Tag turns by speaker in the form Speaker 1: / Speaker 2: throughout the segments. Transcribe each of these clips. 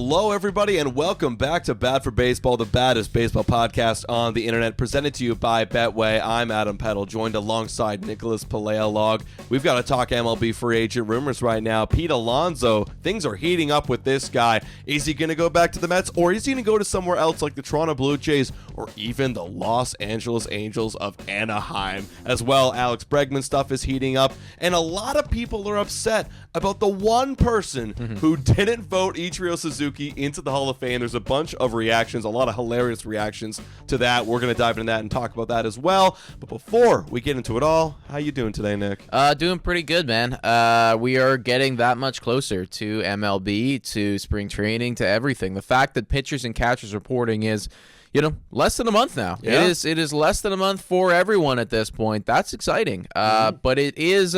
Speaker 1: Hello, everybody, and welcome back to Bad for Baseball, the baddest baseball podcast on the internet, presented to you by Betway. I'm Adam Peddle, joined alongside Nicholas Paleolog. We've got to talk MLB free agent rumors right now. Pete Alonso, things are heating up with this guy. Is he going to go back to the Mets, or is he going to go to somewhere else like the Toronto Blue Jays, or even the Los Angeles Angels of Anaheim? As well, Alex Bregman stuff is heating up, and a lot of people are upset about the one person who didn't vote Ichiro Suzuki into the Hall of Fame. There's a bunch of reactions, a lot of hilarious reactions to that. We're going to dive into that and talk about that as well. But before we get into it all, how you doing today, Nick?
Speaker 2: Doing pretty good, man. We are getting that much closer to MLB, to spring training, to everything. The fact that pitchers and catchers reporting is, less than a month now.
Speaker 1: Yeah.
Speaker 2: It is less than a month for everyone at this point. That's exciting. But it is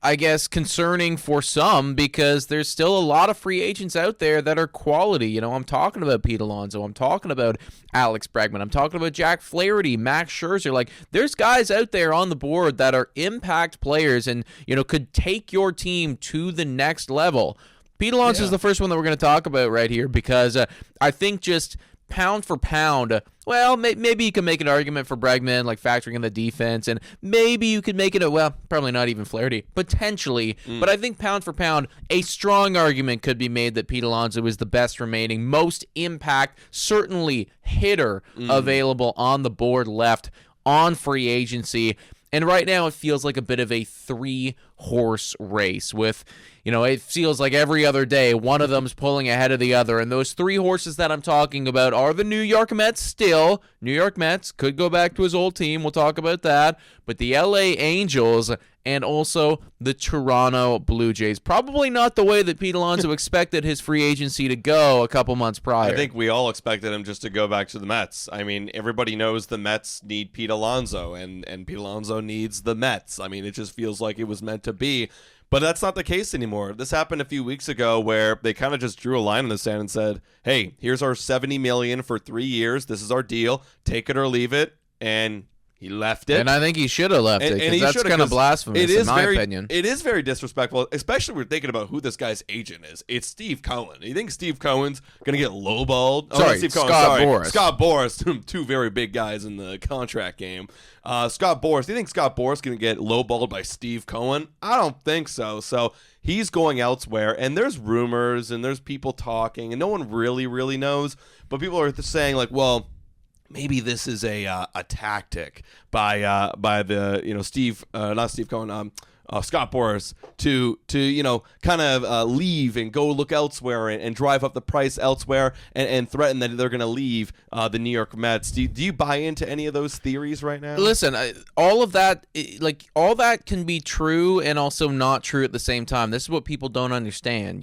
Speaker 2: I guess, concerning for some, because there's still a lot of free agents out there that are quality. I'm talking about Pete Alonso. I'm talking about Alex Bregman. I'm talking about Jack Flaherty, Max Scherzer. Like, there's guys out there on the board that are impact players and, could take your team to the next level. Pete Alonso is the first one that we're going to talk about right here, because I think just pound for pound, well, maybe you can make an argument for Bregman, like factoring in the defense, and maybe you could make it probably not even Flaherty, potentially, but I think pound for pound, a strong argument could be made that Pete Alonso is the best remaining, most impact, certainly hitter available on the board left on free agency. And right now it feels like a bit of a three-horse race with, it feels like every other day one of them's pulling ahead of the other. And those three horses that I'm talking about are the New York Mets still. New York Mets could go back to his old team. We'll talk about that. But the LA Angels and also the Toronto Blue Jays. Probably not the way that Pete Alonso expected his free agency to go a couple months prior.
Speaker 1: I think we all expected him just to go back to the Mets. I mean, everybody knows the Mets need Pete Alonso, and Pete Alonso needs the Mets. I mean, it just feels like it was meant to be. But that's not the case anymore. This happened a few weeks ago where they kind of just drew a line in the sand and said, hey, here's our $70 million for 3 years. This is our deal. Take it or leave it. And he left it.
Speaker 2: And I think he should have left it, because that's kind of blasphemous in my opinion.
Speaker 1: It is very disrespectful, especially when we're thinking about who this guy's agent is. It's Steve Cohen. You think Steve Cohen's going to get lowballed?
Speaker 2: Scott Boras.
Speaker 1: Scott Boras, two very big guys in the contract game. Scott Boras, do you think Scott Boras is going to get lowballed by Steve Cohen? I don't think so. So he's going elsewhere, and there's rumors, and there's people talking, and no one really knows. But people are saying, like, well, maybe this is a tactic by the Scott Boras to kind of leave and go look elsewhere and drive up the price elsewhere and threaten that they're going to leave the New York Mets. Do you buy into any of those theories right now?
Speaker 2: Listen, all of that, all that can be true and also not true at the same time. This is what people don't understand.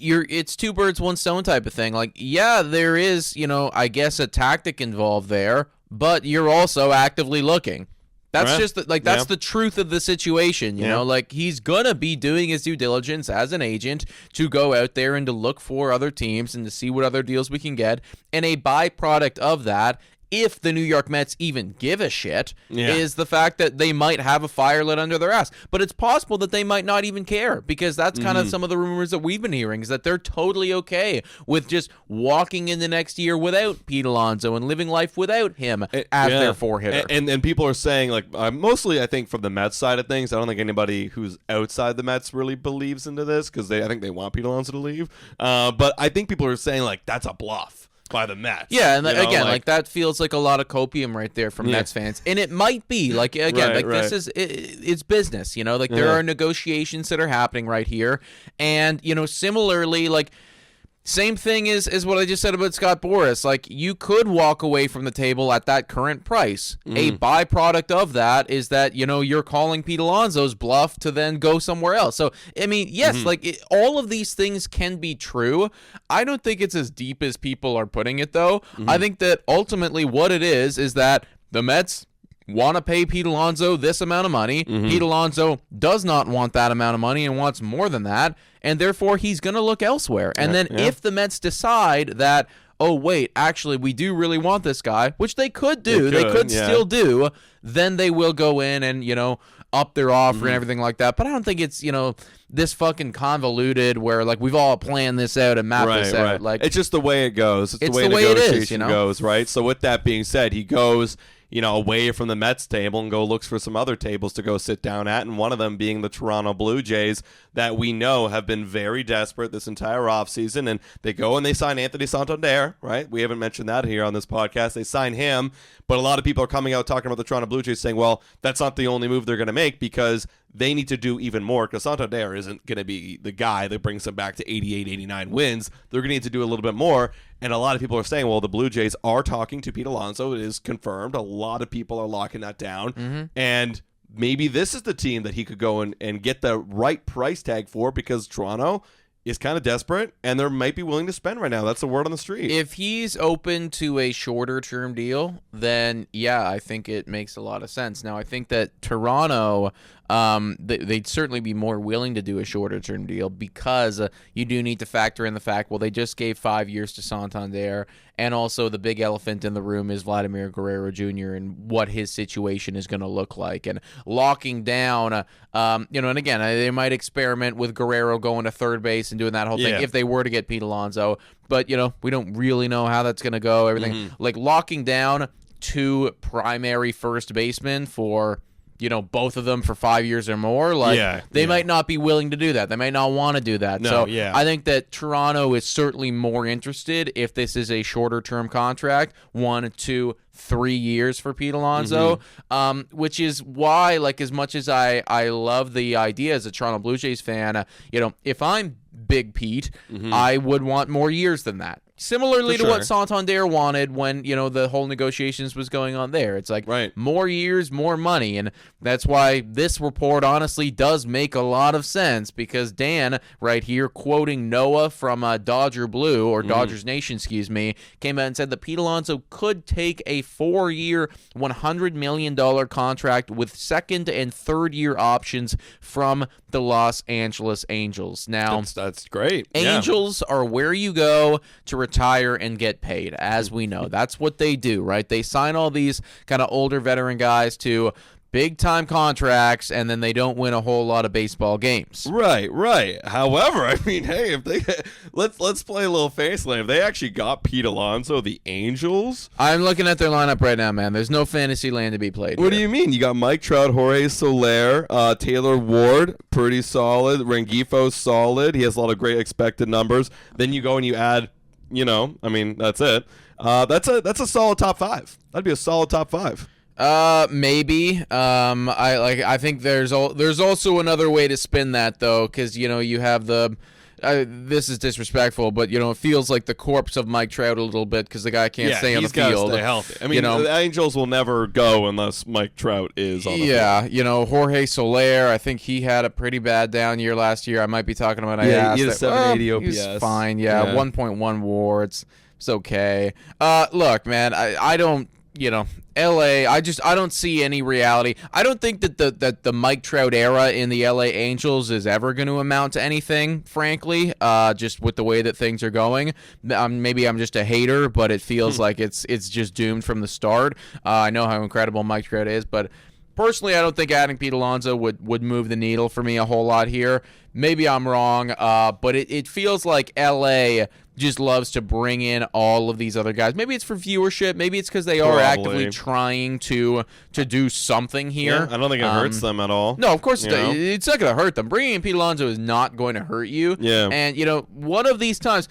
Speaker 2: It's two birds, one stone type of thing. Like, yeah, there is, I guess a tactic involved there, but you're also actively looking. That's just that's the truth of the situation. You know, like, he's gonna be doing his due diligence as an agent to go out there and to look for other teams and to see what other deals we can get. And a byproduct of that, if the New York Mets even give a shit, is the fact that they might have a fire lit under their ass. But it's possible that they might not even care, because that's kind of some of the rumors that we've been hearing, is that they're totally okay with just walking in the next year without Pete Alonso and living life without him as their four-hitter.
Speaker 1: And people are saying, like, mostly I think from the Mets side of things, I don't think anybody who's outside the Mets really believes into this, because I think they want Pete Alonso to leave. But I think people are saying, like, that's a bluff by the Mets.
Speaker 2: Yeah, and again, that feels like a lot of copium right there from Mets fans. And it might be, this is, it's business, there are negotiations that are happening right here. And, similarly, same thing is what I just said about Scott Boras. Like, you could walk away from the table at that current price. A byproduct of that is that, you're calling Pete Alonso's bluff to then go somewhere else. So, I mean, yes, all of these things can be true. I don't think it's as deep as people are putting it, though. I think that ultimately what it is that the Mets want to pay Pete Alonso this amount of money. Pete Alonso does not want that amount of money and wants more than that, and therefore he's going to look elsewhere. And then if the Mets decide that, oh, wait, actually, we do really want this guy, which they could do, they could still do, then they will go in and, up their offer and everything like that. But I don't think it's, this fucking convoluted where, like, we've all planned this out and mapped this out.
Speaker 1: Right.
Speaker 2: Like,
Speaker 1: it's just the way it goes. It's the way negotiation goes, right? So with that being said, he goes, away from the Mets table and looks for some other tables to go sit down at, and one of them being the Toronto Blue Jays that we know have been very desperate this entire offseason, and they go and they sign Anthony Santander, right? We haven't mentioned that here on this podcast. They sign him, but a lot of people are coming out talking about the Toronto Blue Jays saying, well, that's not the only move they're going to make because they need to do even more because Santander isn't going to be the guy that brings them back to 88, 89 wins. They're going to need to do a little bit more. And a lot of people are saying, well, the Blue Jays are talking to Pete Alonso. It is confirmed. A lot of people are locking that down. And maybe this is the team that he could go and get the right price tag for because Toronto is kind of desperate and they might be willing to spend right now. That's the word on the street.
Speaker 2: If he's open to a shorter term deal, then yeah, I think it makes a lot of sense. Now, I think that Toronto, they'd certainly be more willing to do a shorter term deal because you do need to factor in the fact, well, they just gave 5 years to Santander, and also the big elephant in the room is Vladimir Guerrero Jr. and what his situation is going to look like. And locking down, and again, they might experiment with Guerrero going to third base and doing that whole thing if they were to get Pete Alonso. But, we don't really know how that's going to go. Everything like locking down 2 primary first basemen for both of them for 5 years or more, they might not be willing to do that. They might not want to do that. I think that Toronto is certainly more interested if this is a shorter term contract, 1, 2, 3 years for Pete Alonso, which is why, like, as much as I love the idea as a Toronto Blue Jays fan, if I'm Big Pete, I would want more years than that. Similarly to what Santander wanted when, the whole negotiations was going on there. It's like more years, more money. And that's why this report honestly does make a lot of sense because Dan, right here, quoting Noah from Dodger Blue, or Dodgers Nation, excuse me, came out and said that Pete Alonso could take a 4-year, $100 million contract with second and third year options from the Los Angeles Angels. Now,
Speaker 1: that's great.
Speaker 2: Angels are where you go to retire and get paid, as we know. That's what they do, right? They sign all these kind of older veteran guys to big-time contracts, and then they don't win a whole lot of baseball games.
Speaker 1: Right. However, I mean, hey, if they let's play a little faceland. If they actually got Pete Alonso, the Angels.
Speaker 2: I'm looking at their lineup right now, man. There's no fantasy land to be played.
Speaker 1: What do you mean? You got Mike Trout, Jorge Soler, Taylor Ward, pretty solid. Rengifo, solid. He has a lot of great expected numbers. Then you go and you add, that's it. That's a solid top 5. That'd be a solid top 5.
Speaker 2: Maybe. I think there's also another way to spin that though, because you have the. This is disrespectful, but it feels like the corpse of Mike Trout a little bit because the guy can't stay on the field.
Speaker 1: He's got to stay healthy. I mean, the Angels will never go unless Mike Trout is on the field. Yeah,
Speaker 2: Jorge Soler, I think he had a pretty bad down year last year. I might be talking about.
Speaker 1: He had a 780 OPS.
Speaker 2: He's fine. Yeah, 1.1 WAR. It's okay. Look, man, I don't. LA, I don't see any reality. I don't think that the Mike Trout era in the LA Angels is ever going to amount to anything, frankly, just with the way that things are going. Maybe I'm just a hater, but it feels like it's just doomed from the start. I know how incredible Mike Trout is, but personally, I don't think adding Pete Alonso would move the needle for me a whole lot here. Maybe I'm wrong, but it feels like LA just loves to bring in all of these other guys. Maybe it's for viewership. Maybe it's because they are actively trying to do something here.
Speaker 1: Yeah, I don't think it hurts them at all.
Speaker 2: No, of course it's not going to hurt them. Bringing in Pete Alonso is not going to hurt you.
Speaker 1: Yeah.
Speaker 2: And, one of these times,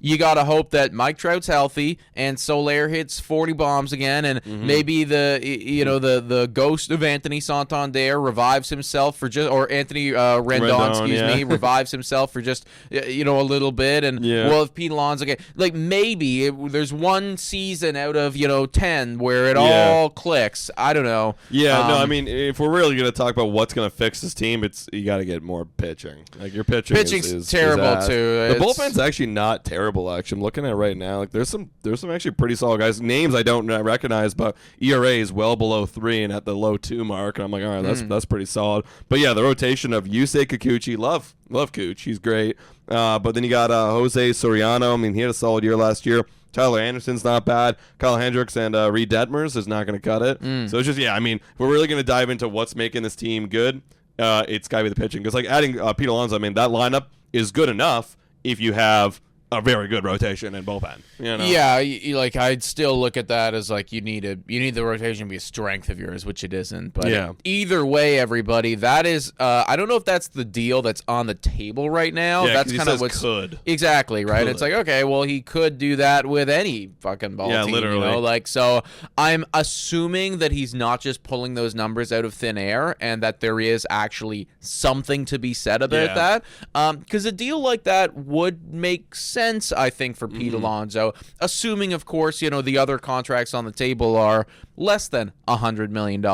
Speaker 2: you got to hope that Mike Trout's healthy and Soler hits 40 bombs again, and maybe the ghost of Anthony Santander revives himself for Anthony Rendon, revives himself for just a little bit, and if Pete Alonso maybe there's one season out of 10 where it all clicks. I don't know.
Speaker 1: I mean, if we're really going to talk about what's going to fix this team, you got to get more pitching. Like your pitching's is
Speaker 2: terrible too.
Speaker 1: The bullpen's actually not terrible. Actually, I'm looking at it right now. Like there's some actually pretty solid guys. Names I don't recognize, but ERA is well below 3 and at the low 2 mark. And I'm like, all right, that's pretty solid. But yeah, the rotation of Yusei Kikuchi, love Cooch, he's great. But then you got Jose Soriano. I mean, he had a solid year last year. Tyler Anderson's not bad. Kyle Hendricks and Reed Detmers is not going to cut it. So it's just, I mean, if we're really going to dive into what's making this team good, it's got to be the pitching. Because, like, adding Pete Alonso, I mean, that lineup is good enough if you have a very good rotation and bullpen. You know?
Speaker 2: Yeah, like I'd still look at that as like you need the rotation to be a strength of yours, which it isn't. But either way, everybody, that is I don't know if that's the deal that's on the table right now.
Speaker 1: Yeah,
Speaker 2: that's kind of what's
Speaker 1: could.
Speaker 2: Exactly, right?
Speaker 1: Could.
Speaker 2: It's like, okay, well, he could do that with any fucking ball team.
Speaker 1: Literally.
Speaker 2: You know? Like, so I'm assuming that he's not just pulling those numbers out of thin air and that there is actually something to be said about that. Because a deal like that would make sense, I think, for Pete Alonso, assuming, of course, the other contracts on the table are less than $100 million.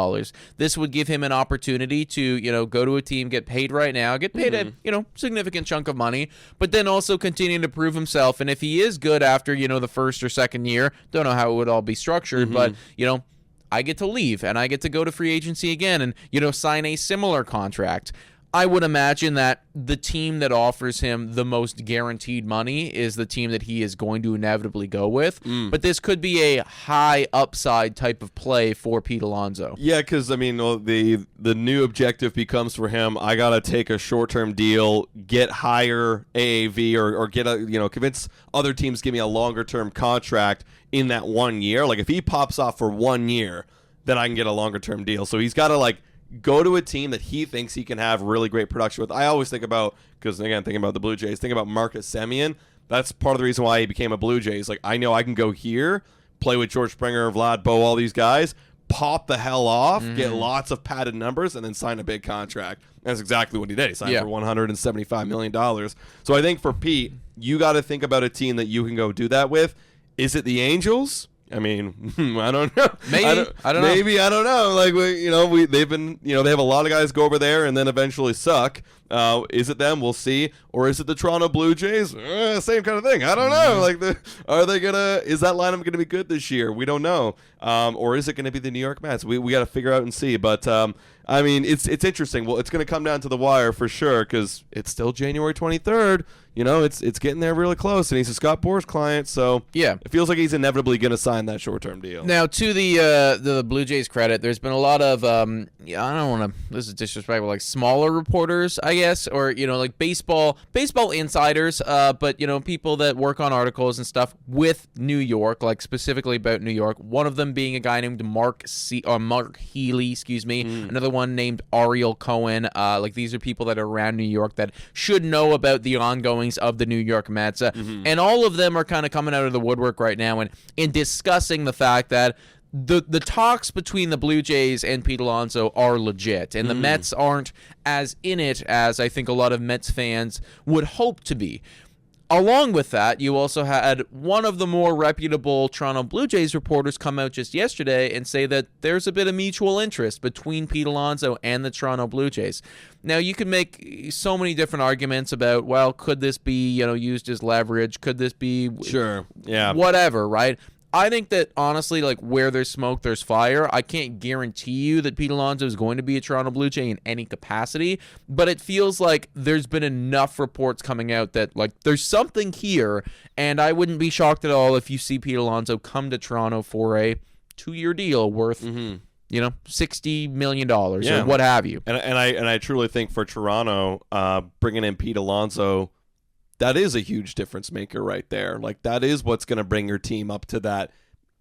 Speaker 2: This would give him an opportunity to, go to a team, get paid right now, get paid a, significant chunk of money, but then also continue to prove himself. And if he is good after, the first or second year, don't know how it would all be structured, but, I get to leave and I get to go to free agency again and, sign a similar contract. I would imagine that the team that offers him the most guaranteed money is the team that he is going to inevitably go with. But this could be a high upside type of play for Pete Alonso.
Speaker 1: Yeah, because, I mean, the new objective becomes for him, I got to take a short-term deal, get higher AAV, or get convince other teams to give me a longer-term contract in that 1 year. Like, if he pops off for 1 year, then I can get a longer-term deal. So he's got to, go to a team that he thinks he can have really great production with. I always think about, because again, thinking about the Blue Jays, think about Marcus Semien. That's part of the reason why he became a Blue Jays. Like, I know I can go here, play with George Springer, Vlad, Bo, all these guys, pop the hell off, get lots of padded numbers, and then sign a big contract. That's exactly what he did. He signed for $175 million. So I think for Pete, you got to think about a team that you can go do that with. Is it the Angels? I mean, I don't know.
Speaker 2: Maybe I don't know.
Speaker 1: Maybe I don't know. Like they've been, they have a lot of guys go over there and then eventually suck. Is it them? We'll see. Or is it the Toronto Blue Jays? Same kind of thing. I don't know. Is that lineup gonna be good this year? We don't know. Or is it gonna be the New York Mets? We got to figure out and see. But I mean, it's interesting. Well, it's gonna come down to the wire for sure because it's still January 23rd. It's getting there really close, and he's a Scott Boras client, so it feels like he's inevitably going to sign that short-term deal.
Speaker 2: Now, to the Blue Jays' credit, there's been a lot of I don't want to. This is disrespectful, like smaller reporters, I guess, or like baseball insiders, but people that work on articles and stuff with New York, like specifically about New York. One of them being a guy named Mark Healy, another one named Ariel Cohen. Like these are people that are around New York that should know about the ongoing of the New York Mets, and all of them are kind of coming out of the woodwork right now and in discussing the fact that the talks between the Blue Jays and Pete Alonso are legit, and the Mets aren't as in it as I think a lot of Mets fans would hope to be. Along with that, you also had one of the more reputable Toronto Blue Jays reporters come out just yesterday and say that there's a bit of mutual interest between Pete Alonso and the Toronto Blue Jays. Now, you can make so many different arguments about, well, could this be, used as leverage? Could this be whatever, right? I think that, honestly, like, where there's smoke, there's fire. I can't guarantee you that Pete Alonso is going to be a Toronto Blue Jay in any capacity, but it feels like there's been enough reports coming out that, like, there's something here, and I wouldn't be shocked at all if you see Pete Alonso come to Toronto for a 2-year deal worth, $60 million or what have you.
Speaker 1: And I truly think for Toronto, bringing in Pete Alonso, that is a huge difference maker right there. Like, that is what's going to bring your team up to that.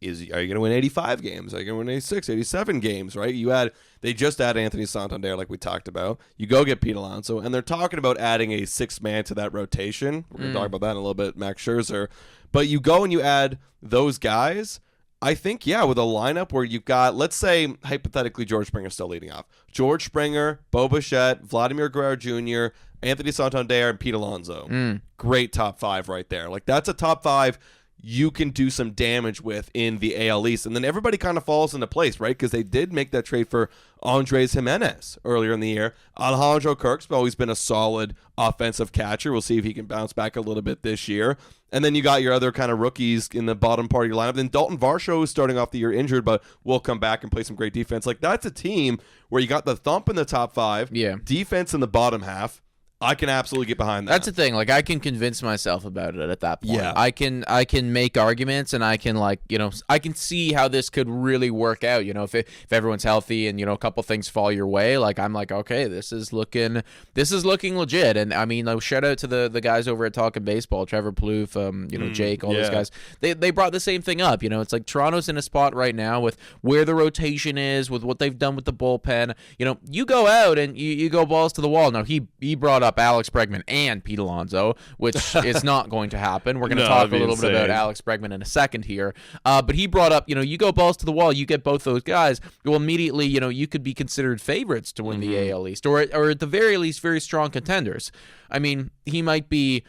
Speaker 1: Are you going to win 85 games? Are you going to win 86, 87 games, right? They just add Anthony Santander, like we talked about. You go get Pete Alonso, and they're talking about adding a sixth man to that rotation. We're going to talk about that in a little bit, Max Scherzer. But you go and you add those guys. I think, with a lineup where you've got, let's say, hypothetically, George Springer still leading off. George Springer, Bo Bichette, Vladimir Guerrero Jr., Anthony Santander, and Pete Alonso. Great top five right there. Like, that's a top five you can do some damage with in the AL East. And then everybody kind of falls into place, right? Because they did make that trade for Andres Jimenez earlier in the year. Alejandro Kirk's always been a solid offensive catcher. We'll see if he can bounce back a little bit this year. And then you got your other kind of rookies in the bottom part of your lineup. Then Dalton Varsho is starting off the year injured, but will come back and play some great defense. Like, that's a team where you got the thump in the top five, defense in the bottom half, I can absolutely get behind that.
Speaker 2: That's the thing. Like, I can convince myself about it at that point.
Speaker 1: Yeah.
Speaker 2: I can make arguments, and I can, like, I can see how this could really work out. If everyone's healthy and a couple things fall your way, like, I'm like, okay, this is looking legit. And I mean, like, shout out to the guys over at Talking Baseball, Trevor Plouffe, Jake, all those guys. They brought the same thing up. It's like Toronto's in a spot right now with where the rotation is, with what they've done with the bullpen. You go out and you go balls to the wall. Now he brought up Alex Bregman and Pete Alonso, which is not going to happen. We're going to talk a little bit about Alex Bregman in a second here. But he brought up, you go balls to the wall, you get both those guys, well, immediately, you could be considered favorites to win the AL East, or at the very least, very strong contenders. I mean, he might be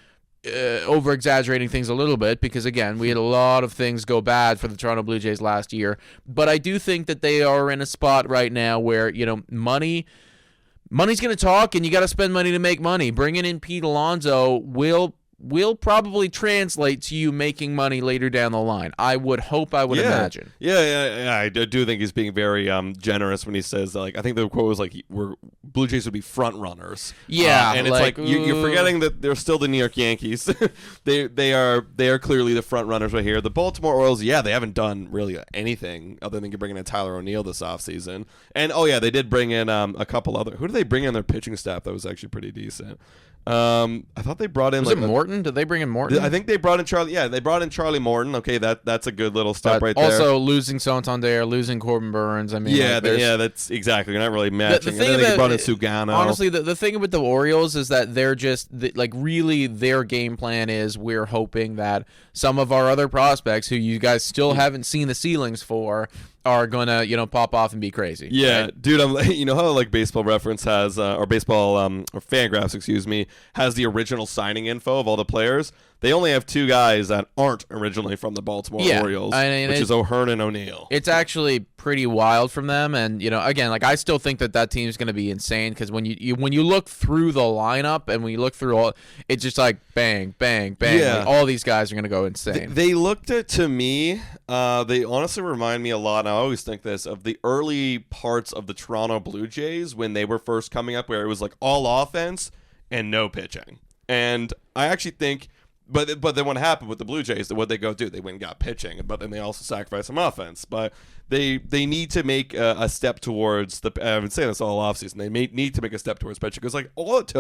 Speaker 2: over-exaggerating things a little bit because, again, we had a lot of things go bad for the Toronto Blue Jays last year. But I do think that they are in a spot right now where, money's going to talk, and you got to spend money to make money. Bringing in Pete Alonso will probably translate to you making money later down the line. I would hope, I would imagine.
Speaker 1: Yeah. I do think he's being very generous when he says, like, I think the quote was like, Blue Jays would be front runners.
Speaker 2: Yeah,
Speaker 1: and it's like you're forgetting that they're still the New York Yankees. they are clearly the front runners right here. The Baltimore Orioles, they haven't done really anything other than bringing in Tyler O'Neill this offseason. And they did bring in a couple other. Who did they bring in their pitching staff that was actually pretty decent? I thought they brought in.
Speaker 2: Was it Morton? Did they bring in Morton?
Speaker 1: I think they brought in Charlie. Yeah, they brought in Charlie Morton. Okay, that's a good little step right there.
Speaker 2: Also, losing Santander, losing Corbin Burns. I mean,
Speaker 1: that's exactly. You're not really matching.
Speaker 2: The thing
Speaker 1: and then they brought in
Speaker 2: about
Speaker 1: Sugano.
Speaker 2: Honestly, the thing with the Orioles is that they're just really their game plan is we're hoping that some of our other prospects who you guys still haven't seen the ceilings for are gonna pop off and be crazy.
Speaker 1: Yeah,
Speaker 2: right?
Speaker 1: dude, I'm how like Baseball Reference has or Baseball or Fangraphs, excuse me, has the original signing info of all the players. They only have two guys that aren't originally from the Baltimore Orioles, which is O'Hearn and O'Neill.
Speaker 2: It's actually pretty wild from them, and again, like I still think that team's going to be insane because when you look through the lineup and when you look through all, it's just like bang, bang, bang.
Speaker 1: Yeah.
Speaker 2: Like, all these guys are going to go insane.
Speaker 1: They looked at to me. They honestly remind me a lot. And I always think this of the early parts of the Toronto Blue Jays when they were first coming up, where it was like all offense and no pitching. And I actually think. But then what happened with the Blue Jays, what they go do? They went and got pitching, but then they also sacrificed some offense. But they need to make a step towards the. I've been saying this all offseason. They need to make a step towards pitching because like all it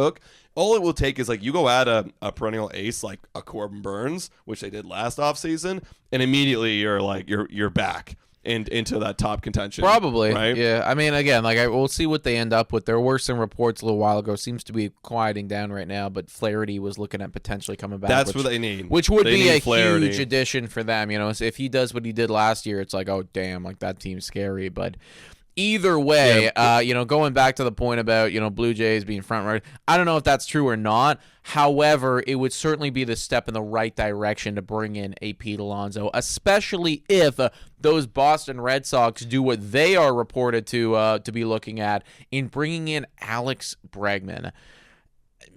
Speaker 1: will take is like you go add a perennial ace like a Corbin Burns, which they did last offseason, and immediately you're like you're back. Into that top contention.
Speaker 2: Probably.
Speaker 1: Right?
Speaker 2: Yeah. I mean, again, like we'll see what they end up with. There were some reports a little while ago. Seems to be quieting down right now, but Flaherty was looking at potentially coming back.
Speaker 1: That's what they need.
Speaker 2: Which would be a
Speaker 1: Flaherty.
Speaker 2: huge addition for them. So if he does what he did last year, it's like, oh, damn, like that team's scary. But either way, going back to the point about, Blue Jays being front runner, I don't know if that's true or not. However, it would certainly be the step in the right direction to bring in a Pete Alonso, especially if those Boston Red Sox do what they are reported to be looking at in bringing in Alex Bregman.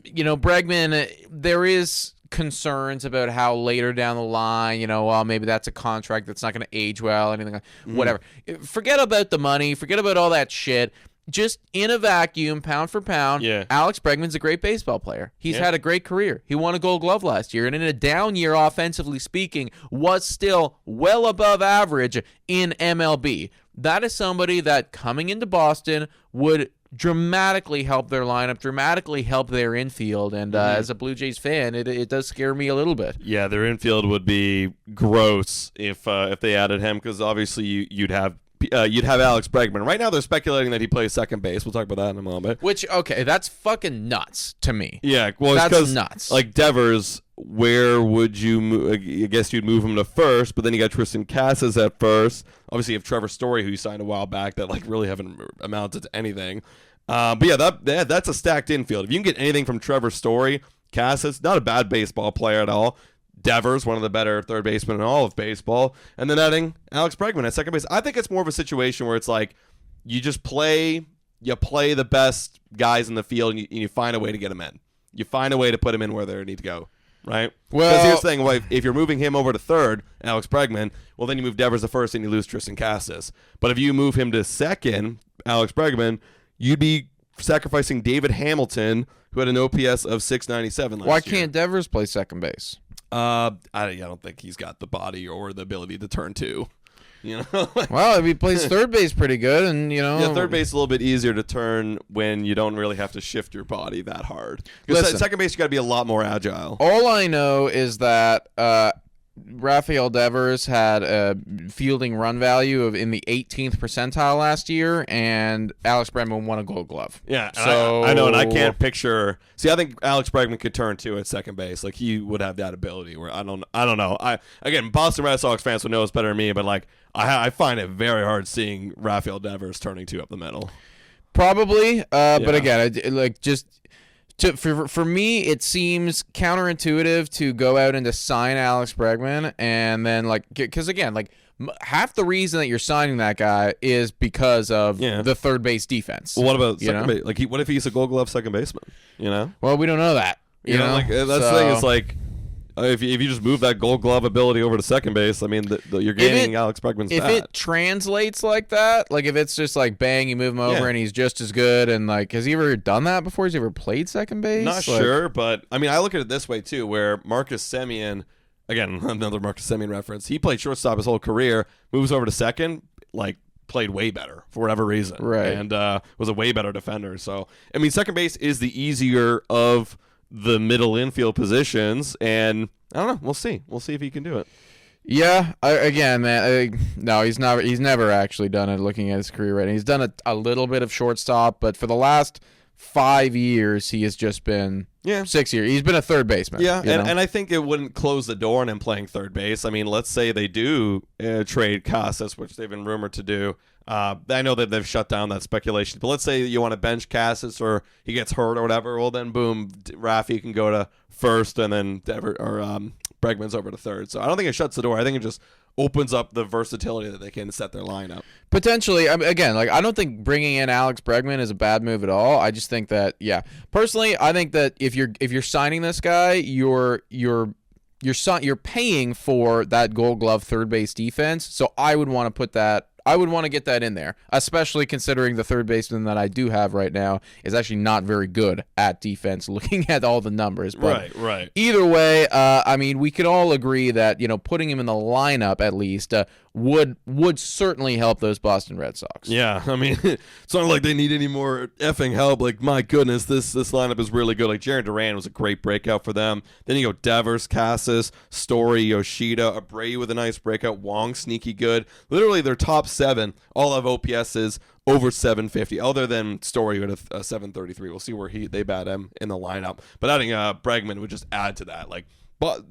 Speaker 2: Bregman, there is concerns about how later down the line, maybe that's a contract that's not going to age well, anything like whatever. Forget about the money. Forget about all that shit. Just in a vacuum, pound for pound, Alex Bregman's a great baseball player. He's had a great career. He won a Gold Glove last year, and in a down year, offensively speaking, was still well above average in MLB. That is somebody that coming into Boston would dramatically help their lineup, dramatically help their infield, and as a Blue Jays fan, it does scare me a little bit.
Speaker 1: Yeah, their infield would be gross if they added him, because obviously you'd have Alex Bregman. Right now they're speculating that he plays second base. We'll talk about that in a moment.
Speaker 2: Which, okay, that's fucking nuts to me.
Speaker 1: Yeah, well,
Speaker 2: that's nuts.
Speaker 1: Like Devers, where would you move? I guess you'd move him to first, but then you got Tristan Casas at first. Obviously you have Trevor Story, who you signed a while back, that like really haven't amounted to anything. But yeah, that's a stacked infield. If you can get anything from Trevor Story, Casas, not a bad baseball player at all. Devers, one of the better third basemen in all of baseball, and then adding Alex Bregman at second base. I think it's more of a situation where it's like you just play the best guys in the field, and you find a way to get them in. You find a way to put them in where they need to go, right?
Speaker 2: Well,
Speaker 1: because here's the thing: well, if you're moving him over to third, Alex Bregman, well, then you move Devers to first, and you lose Tristan Casas. But if you move him to second, Alex Bregman, you'd be sacrificing David Hamilton, who had an OPS of 697 last year.
Speaker 2: Why can't Devers play second base?
Speaker 1: I don't think he's got the body or the ability to turn two. You know,
Speaker 2: Well, if he plays third base pretty good, and
Speaker 1: third base is a little bit easier to turn when you don't really have to shift your body that hard. Because second base, you got to be a lot more agile.
Speaker 2: All I know is that Rafael Devers had a fielding run value of in the 18th percentile last year, and Alex Bregman won a Gold Glove.
Speaker 1: Yeah, so I know, and I can't picture. See, I think Alex Bregman could turn two at second base. Like he would have that ability. Where I don't know. Again, Boston Red Sox fans would know it's better than me, but like I find it very hard seeing Rafael Devers turning two up the middle.
Speaker 2: Probably, but again, for me, it seems counterintuitive to go out and to sign Alex Bregman, and then because again, half the reason that you're signing that guy is because of the third base defense.
Speaker 1: Well, what about second base? Like, what if he's a Gold Glove second baseman? You know?
Speaker 2: Well, we don't know that. You know,
Speaker 1: that's the thing. It's like. If you just move that Gold Glove ability over to second base, I mean, you're gaining Alex Bregman's
Speaker 2: If it translates like that, like if it's just like bang, you move him over and he's just as good, and like, has he ever done that before? Has he ever played second base?
Speaker 1: Not sure, but I mean, I look at it this way too, where Marcus Semien, again, another Marcus Semien reference, he played shortstop his whole career, moves over to second, played way better for whatever reason,
Speaker 2: right?
Speaker 1: And was a way better defender. So, I mean, second base is the easier of the middle infield positions, and I don't know. We'll see if he can do it.
Speaker 2: Yeah, no, he's never actually done it. Looking at his career right now, he's done a little bit of shortstop, but for the last 5 years, he has just been 6 years. He's been a third baseman.
Speaker 1: Yeah, and I think it wouldn't close the door on him playing third base. I mean, let's say they do trade Casas, which they've been rumored to do. I know that they've shut down that speculation, but let's say you want to bench Casas or he gets hurt or whatever. Well, then boom, Rafi can go to first, and then Bregman's over to third. So I don't think it shuts the door. I think it just opens up the versatility that they can set their lineup. Potentially,
Speaker 2: again, I don't think bringing in Alex Bregman is a bad move at all. I just think that, personally, I think that if you're signing this guy, you're paying for that Gold Glove third base defense. So I would want to get that in there, especially considering the third baseman that I do have right now is actually not very good at defense, looking at all the numbers. But
Speaker 1: right.
Speaker 2: Either way, I mean, we could all agree that, putting him in the lineup at least would certainly help those Boston Red Sox.
Speaker 1: Yeah, I mean, it's not like they need any more effing help. Like, my goodness, this lineup is really good. Like, Jarren Duran was a great breakout for them. Then you go Devers, Casas, Story, Yoshida, Abreu with a nice breakout, Wong sneaky good. Literally, their top 7 all have OPSs over 750, other than Story with a 733. We'll see where they bat him in the lineup. But adding Bregman would just add to that. Like,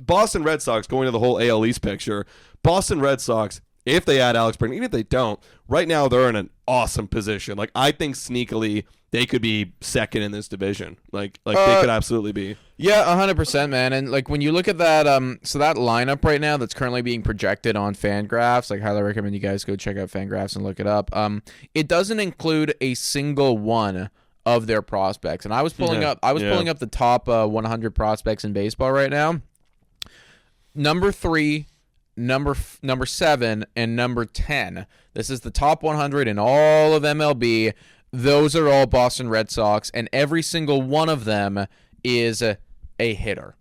Speaker 1: Boston Red Sox, going to the whole AL East picture, Boston Red Sox, if they add Alex Bregman, even if they don't, right now they're in an awesome position. Like, I think sneakily they could be second in this division. Like they could absolutely be.
Speaker 2: Yeah, 100%, man. And when you look at that, so that lineup right now that's currently being projected on FanGraphs, highly recommend you guys go check out FanGraphs and look it up. It doesn't include a single one of their prospects. And I was pulling up the top 100 prospects in baseball right now. Number 3. Number 7 and number 10. This is the top 100 in all of MLB. Those are all Boston Red Sox, and every single one of them is a hitter.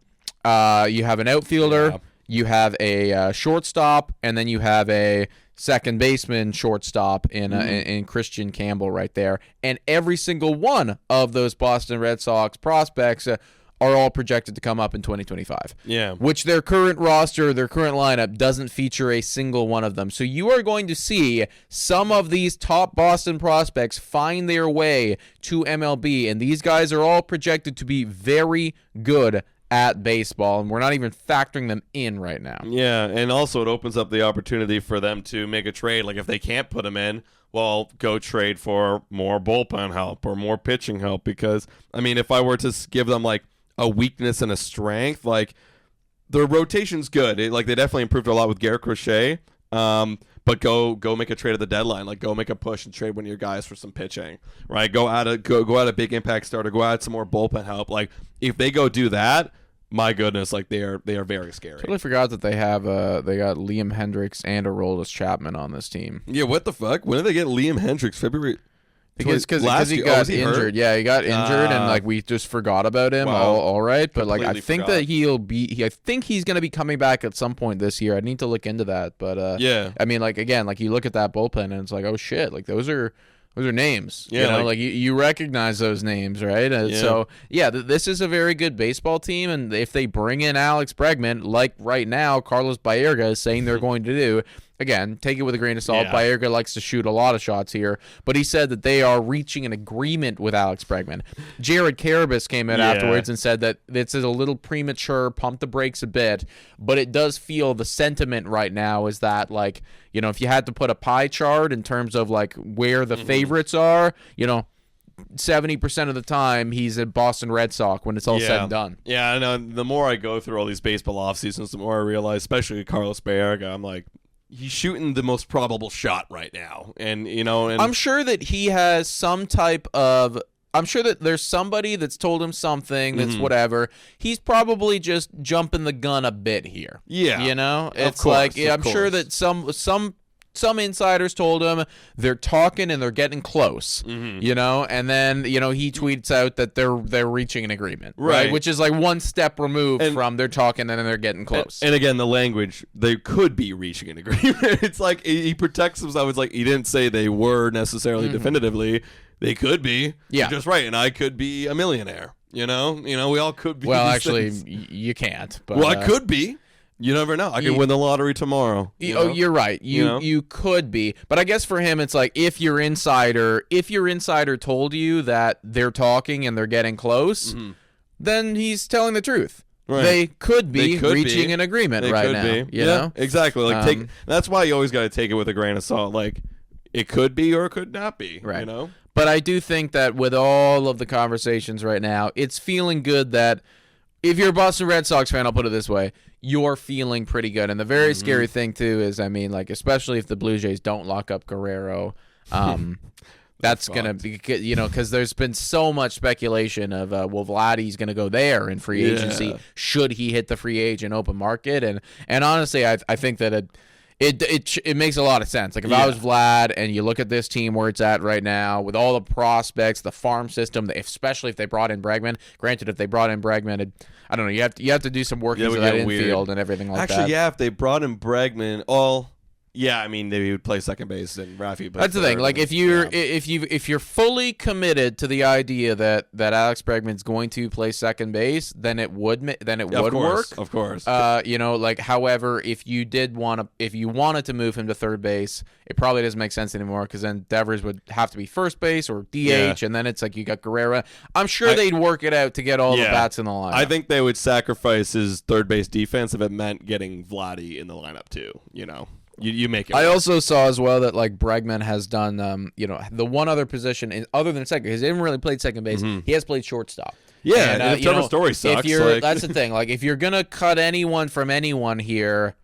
Speaker 2: You have an outfielder, you have a shortstop, and then you have a second baseman shortstop in Christian Campbell right there. And every single one of those Boston Red Sox prospects are all projected to come up in 2025.
Speaker 1: Yeah.
Speaker 2: Which their current roster, their current lineup doesn't feature a single one of them. So you are going to see some of these top Boston prospects find their way to MLB, and these guys are all projected to be very good at baseball, and we're not even factoring them in right now.
Speaker 1: Yeah, and also it opens up the opportunity for them to make a trade. Like, if they can't put them in, well, go trade for more bullpen help or more pitching help, because, I mean, if I were to give them, a weakness and a strength, their rotation's good. They definitely improved a lot with Garrett Crochet. But go make a trade at the deadline. Go make a push and trade one of your guys for some pitching. Right? Go add a big impact starter. Go add some more bullpen help. If they go do that, my goodness, they are very scary.
Speaker 2: Totally forgot that they have they got Liam Hendricks and Aroldis Chapman on this team.
Speaker 1: Yeah, what the fuck? When did they get Liam Hendricks? February.
Speaker 2: Because
Speaker 1: Last
Speaker 2: he
Speaker 1: year-
Speaker 2: got
Speaker 1: was he hurt?
Speaker 2: injured. Yeah, he got injured, and like we just forgot about him.
Speaker 1: Wow.
Speaker 2: All right, but like I
Speaker 1: Completely
Speaker 2: think that I think he's going to be coming back at some point this year. I need to look into that, but
Speaker 1: Yeah.
Speaker 2: I mean, like again, like you look at that bullpen, and it's like, oh shit, like those are names.
Speaker 1: Yeah,
Speaker 2: you know,
Speaker 1: like-
Speaker 2: like you recognize those names, right?
Speaker 1: Yeah.
Speaker 2: So yeah, this is a very good baseball team, and if they bring in Alex Bregman, like right now, Carlos Baerga is saying they're going to do. Again, take it with a grain of salt.
Speaker 1: Yeah.
Speaker 2: Baerga likes to shoot a lot of shots here, but he said that they are reaching an agreement with Alex Bregman. Jared Carabas came in afterwards and said that this is a little premature, pump the brakes a bit, but it does feel the sentiment right now is that, like, you know, if you had to put a pie chart in terms of, like, where the favorites are, you know, 70% of the time he's a Boston Red Sox when it's all said and done.
Speaker 1: Yeah, I know. The more I go through all these baseball off seasons, the more I realize, especially with Carlos Baerga, I'm like, he's shooting the most probable shot right now. And, you know, and
Speaker 2: I'm sure that he has some type of. I'm sure that there's somebody that's told him something that's whatever. He's probably just jumping the gun a bit here.
Speaker 1: Yeah.
Speaker 2: You know? It's
Speaker 1: course,
Speaker 2: like,
Speaker 1: of
Speaker 2: I'm sure
Speaker 1: course.
Speaker 2: that some insiders told him they're talking and they're getting close, you know, and then, you know, he tweets out that they're reaching an agreement, right? Which is like one step removed from they're talking and then they're getting close.
Speaker 1: And again, the language, they could be reaching an agreement. It's like he protects himself. It's like he didn't say they were necessarily definitively. They could be.
Speaker 2: Yeah.
Speaker 1: You're just right. And I could be a millionaire. You know, we all could be.
Speaker 2: Well,
Speaker 1: these
Speaker 2: actually,
Speaker 1: things.
Speaker 2: you can't. But,
Speaker 1: Well, I could be. You never know. I could win the lottery tomorrow.
Speaker 2: You're right. You could be, but I guess for him, it's like if your insider told you that they're talking and they're getting close, then he's telling the truth.
Speaker 1: Right.
Speaker 2: They could be
Speaker 1: They could
Speaker 2: reaching
Speaker 1: be.
Speaker 2: an agreement
Speaker 1: They
Speaker 2: right
Speaker 1: could
Speaker 2: now.
Speaker 1: be.
Speaker 2: You know
Speaker 1: exactly. Like that's why you always got to take it with a grain of salt. Like it could be or it could not be.
Speaker 2: Right.
Speaker 1: You know.
Speaker 2: But I do think that with all of the conversations right now, it's feeling good that if you're a Boston Red Sox fan, I'll put it this way, you're feeling pretty good. And the very scary thing, too, is, I mean, like, especially if the Blue Jays don't lock up Guerrero, that's going to be, you know, because there's been so much speculation of, well, Vladdy's going to go there in free agency. Should he hit the free agent open market? And honestly, I think that it makes a lot of sense. Like if I was Vlad and you look at this team where it's at right now with all the prospects, the farm system, especially if they brought in Bregman. Granted, if they brought in Bregman, I don't know. You have to do some work into that infield and everything like that.
Speaker 1: Actually, if they brought in Bregman, I mean, they would play second base and Rafi would play
Speaker 2: That's the thing.
Speaker 1: third.
Speaker 2: Like if you're fully committed to the idea that Alex Bregman's going to play second base, then it would work.
Speaker 1: Of course.
Speaker 2: You know, like however, if you wanted to move him to third base, it probably doesn't make sense anymore because then Devers would have to be first base or DH, and then it's like you got Guerrero. I'm sure they'd work it out to get all the bats in the lineup.
Speaker 1: I think they would sacrifice his third base defense if it meant getting Vladdy in the lineup too. You know. You make it.
Speaker 2: I also saw as well that like Bregman has done, you know, the one other position other than second, because he hasn't really played second base. He has played shortstop.
Speaker 1: Yeah, and Trevor Story sucks.
Speaker 2: That's the thing. Like if you're gonna cut anyone from anyone here,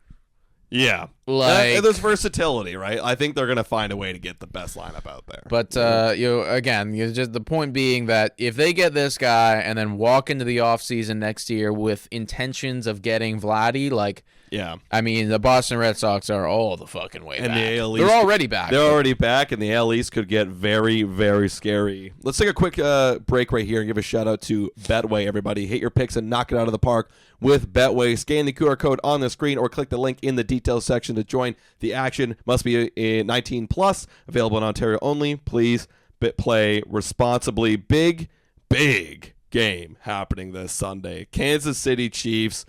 Speaker 1: like there's versatility, right? I think they're gonna find a way to get the best lineup out there.
Speaker 2: But you know, again, just the point being that if they get this guy and then walk into the offseason next year with intentions of getting Vladdy, like.
Speaker 1: Yeah,
Speaker 2: I mean the Boston Red Sox are all the fucking way back.
Speaker 1: The AL East,
Speaker 2: they're already back.
Speaker 1: They're already back, and the AL East could get very, very scary. Let's take a quick break right here and give a shout out to Betway. Everybody, hit your picks and knock it out of the park with Betway. Scan the QR code on the screen or click the link in the details section to join the action. Must be 19 plus. Available in Ontario only. Please play responsibly. Big game happening this Sunday. Kansas City Chiefs.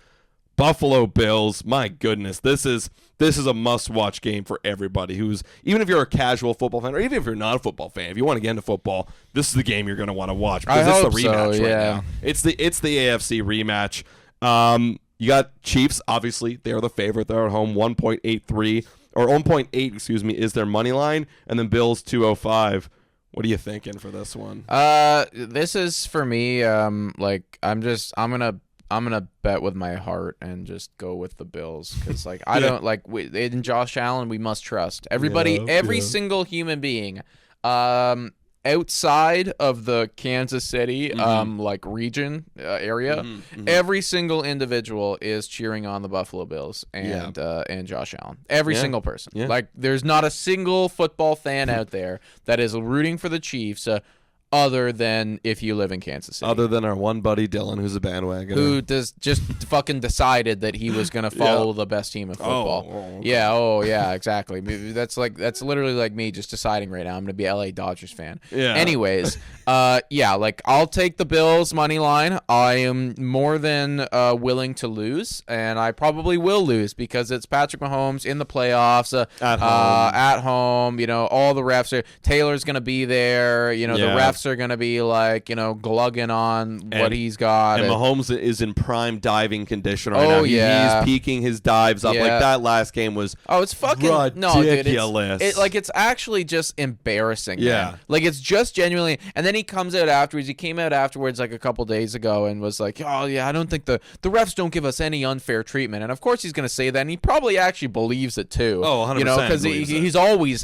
Speaker 1: Buffalo Bills, my goodness, this is a must-watch game for everybody who's, even if you're a casual football fan, or even if you're not a football fan, if you want to get into football, this is the game you're going to want to watch because it's the rematch right now. It's the AFC rematch. You got Chiefs, obviously, they're the favorite. They're at home, 1.83 or 1.8, excuse me, is their money line, and then Bills 205. What are you thinking for this one?
Speaker 2: This is for me. Like I'm gonna bet with my heart and just go with the Bills because, like, I don't like in Josh Allen. We must trust everybody, every single human being. And outside of the Kansas City like region area, every single individual is cheering on the Buffalo Bills and Josh Allen. Every single person. Yeah. Like, there's not a single football fan out there that is rooting for the Chiefs other than if you live in Kansas City.
Speaker 1: Other than our one buddy Dylan, who's a bandwagoner.
Speaker 2: Who just fucking decided that he was going to follow the best team in football.
Speaker 1: Okay.
Speaker 2: Yeah, exactly. That's literally like me just deciding right now I'm going to be a LA Dodgers fan.
Speaker 1: Yeah.
Speaker 2: Anyways, like, I'll take the Bills money line. I am more than willing to lose, and I probably will lose because it's Patrick Mahomes in the playoffs at home. You know, all the refs are. Taylor's going to be there. You know, the refs are going to be like, you know, glugging on what he's got.
Speaker 1: And Mahomes is in prime diving condition right now. He's peaking his dives up. Like, that last game was
Speaker 2: it's fucking
Speaker 1: ridiculous.
Speaker 2: It's actually just embarrassing.
Speaker 1: Yeah.
Speaker 2: Man. Like, it's just genuinely. And then he comes out afterwards. He came out afterwards like a couple days ago and was like, oh, yeah, I don't think the refs don't give us any unfair treatment. And of course he's going to say that. And he probably actually believes it too.
Speaker 1: Oh, 100%.
Speaker 2: You know, because